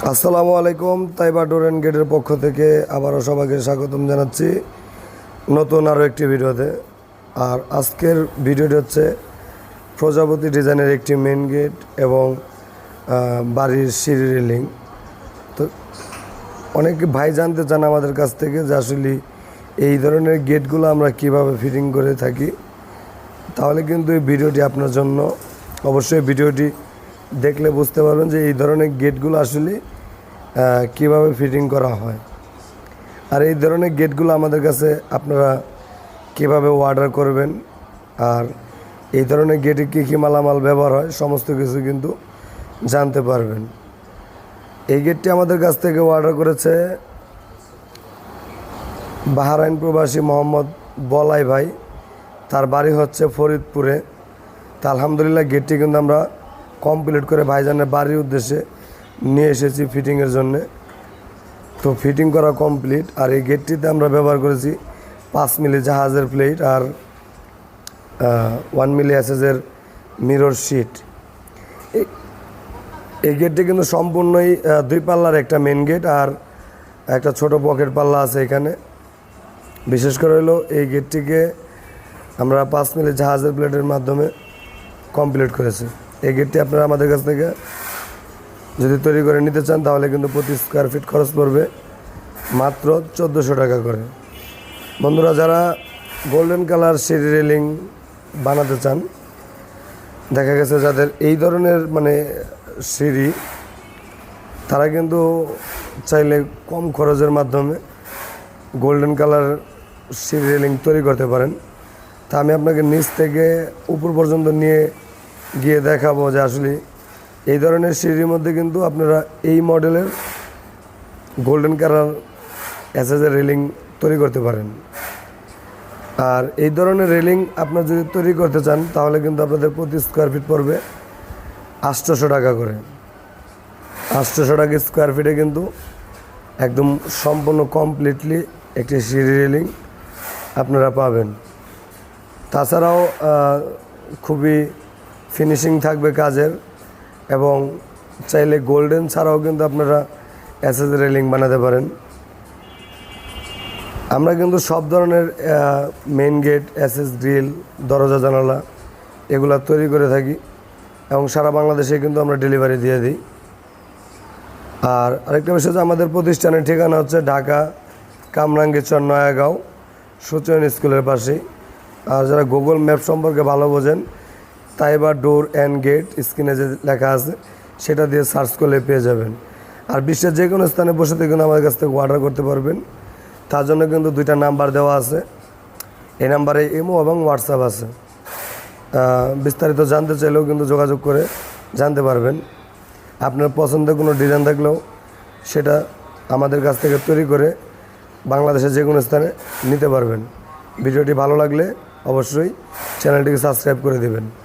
আসসালামু আলাইকুম। Taiba door and গেটের পক্ষ থেকে আবারও সবাইকে স্বাগতম জানাচ্ছি নতুন আরও একটি ভিডিওতে। আর আজকের ভিডিওটি হচ্ছে প্রজাপতি ডিজাইনের একটি মেন গেট এবং বাড়ির সিঁড়ি রেলিং। তো অনেক ভাই জানতে চান আমাদের কাছ থেকে যে আসলে এই ধরনের গেটগুলো আমরা কিভাবে ফিটিং করে থাকি। তাহলে কিন্তু এই ভিডিওটি আপনার জন্য, অবশ্যই ভিডিওটি দেখলে বুঝতে পারবেন যে এই ধরনের গেটগুলো আসলে কীভাবে ফিটিং করা হয়। আর এই ধরনের গেটগুলো আমাদের কাছে আপনারা কীভাবে অর্ডার করবেন, আর এই ধরনের গেটে কী কী মালামাল ব্যবহার হয় সমস্ত কিছু কিন্তু জানতে পারবেন। এই গেটটি আমাদের কাছ থেকে অর্ডার করেছে বাহরাইন প্রবাসী মোহাম্মদ বলাই ভাই। তার বাড়ি হচ্ছে ফরিদপুরে। তা আলহামদুলিল্লাহ গেটটি কিন্তু আমরা কমপ্লিট করে ভাইজানের বাড়ির উদ্দেশ্যে নিয়ে এসেছি ফিটিংয়ের জন্যে। তো ফিটিং করা কমপ্লিট। আর এই গেটটিতে আমরা ব্যবহার করেছি 5 মিলি জাহাজের প্লেট আর 1 মিলি এসএসের মিরর শিট। এই গেটটি কিন্তু সম্পূর্ণই 2 পাল্লার একটা মেন গেট আর একটা ছোট পকেট পাল্লা আছে এখানে। বিশেষ করে হলো এই গেটটিকে আমরা 5 মিলি জাহাজের প্লেটের মাধ্যমে কমপ্লিট করেছি। এই গেটটি আপনারা আমাদের কাছ থেকে যদি তৈরি করে নিতে চান তাহলে কিন্তু প্রতি স্কোয়ার ফিট খরচ পড়বে মাত্র 1400 টাকা করে। বন্ধুরা, যারা গোল্ডেন কালার সিঁড়ি রেলিং বানাতে চান, দেখা গেছে যাদের এই ধরনের সিঁড়ি, তারা কিন্তু চাইলে কম খরচের মাধ্যমে গোল্ডেন কালার সিঁড়ি রেলিং তৈরি করতে পারেন। তা আমি আপনাকে নিচ থেকে উপর পর্যন্ত নিয়ে গিয়ে দেখাবো যে আসলে এই ধরনের সিঁড়ির মধ্যে কিন্তু আপনারা এই মডেলের গোল্ডেন কালার এসএসের রেলিং তৈরি করতে পারেন। আর এই ধরনের রেলিং আপনার যদি তৈরি করতে চান তাহলে কিন্তু আপনাদের প্রতি স্কোয়ার ফিট পড়বে 800 টাকা করে। 800 টাকা স্কোয়ার ফিটে কিন্তু একদম সম্পূর্ণ কমপ্লিটলি একটি সিঁড়ি রেলিং আপনারা পাবেন। তাছাড়াও খুবই ফিনিশিং থাকবে কাজের, এবং চাইলে গোল্ডেন ছাড়াও কিন্তু আপনারা এসএস রেলিং বানাতে পারেন। আমরা কিন্তু সব ধরনের মেইন গেট, এসএস গ্রিল, দরজা জানালা এগুলো তৈরি করে থাকি এবং সারা বাংলাদেশে কিন্তু আমরা ডেলিভারি দিয়ে দিই। আর আরেকটা বিষয় যে আমাদের প্রতিষ্ঠানের ঠিকানা হচ্ছে ঢাকা কামরাঙ্গীরচর নয়াগাঁও সুচয়ন স্কুলের পাশেই। আর যারা গুগল ম্যাপ সম্পর্কে ভালো বোঝেন, তাইবা ডোর অ্যান্ড গেট স্ক্রিনে যে লেখা আছে সেটা দিয়ে সার্চ করলে পেয়ে যাবেন। আর বিশ্বের যে কোনো স্থানে বসে থেকে কিন্তু আমাদের কাছ থেকে অর্ডার করতে পারবেন। তার জন্য কিন্তু 2টা নাম্বার দেওয়া আছে। এই নাম্বারে ইমো এবং হোয়াটসঅ্যাপ আছে। বিস্তারিত জানতে চাইলেও কিন্তু যোগাযোগ করে জানতে পারবেন। আপনার পছন্দের কোনো ডিজাইন থাকলেও সেটা আমাদের কাছ থেকে তৈরি করে বাংলাদেশের যে কোনো স্থানে নিতে পারবেন। ভিডিওটি ভালো লাগলে অবশ্যই চ্যানেলটিকে সাবস্ক্রাইব করে দেবেন।